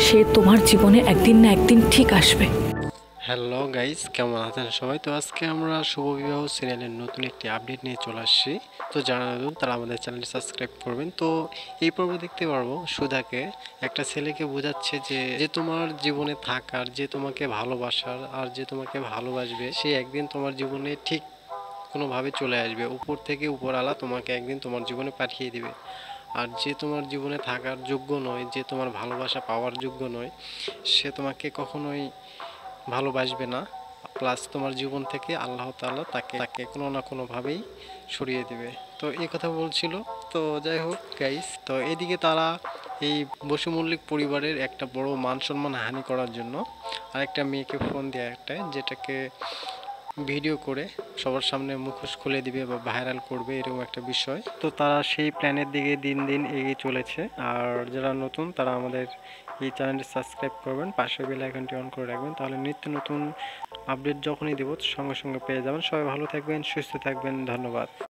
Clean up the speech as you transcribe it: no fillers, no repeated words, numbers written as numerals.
সে তোমার জীবনে একদিন না একদিন ঠিক আসবে। হ্যালো গাইস, কেমন আছেন সবাই? তো আজকে আমরা শুভ বিবাহ সিরিয়ালের নতুন একটি আপডেট নিয়ে চলে আসছি। তো যারা নতুন তারা আমাদের চ্যানেলটি সাবস্ক্রাইব করবেন। তো এই পর্বে দেখতে পারবো সুধাকে একটা ছেলেকে বোঝাচ্ছে যে যে তোমার জীবনে থাকার, যে তোমাকে ভালোবাসার আর যে তোমাকে ভালোবাসবে, সে একদিন তোমার জীবনে ঠিক কোনোভাবে চলে আসবে। উপর থেকে উপরওয়ালা তোমাকে একদিন তোমার জীবনে পাঠিয়ে দিবে। আর যে তোমার জীবনে থাকার যোগ্য নয়, যে তোমার ভালোবাসা পাওয়ার যোগ্য নয়, সে তোমাকে কখনোই ভালোবাসবে না। প্লাস তোমার জীবন থেকে আল্লাহ তাআলা তাকে তাকে কোনো না কোনোভাবেই সরিয়ে দিবে। তো এই কথা বলছিল। তো যাই হোক গাইস, তো এদিকে তারা এই বসু মল্লিক পরিবারের একটা বড় মান সম্মান হানি করার জন্য আরেকটা মেয়েকে ফোন দেয়, একটা যেটাকে ভিডিও করে সবার সামনে মুখোশ খুলে দিবে বা ভাইরাল করবে, এরকম একটা বিষয়। তো তারা সেই প্ল্যানের দিকে দিন দিন এগিয়ে চলেছে। আর যারা নতুন তারা আমাদের এই চ্যানেলটি সাবস্ক্রাইব করবেন, পাশে বেল আইকনটি অন করে রাখবেন, তাহলে নিত্য নতুন আপডেট যখনই দেব সঙ্গে সঙ্গে পেয়ে যাবেন। সবাই ভালো থাকবেন, সুস্থ থাকবেন, ধন্যবাদ।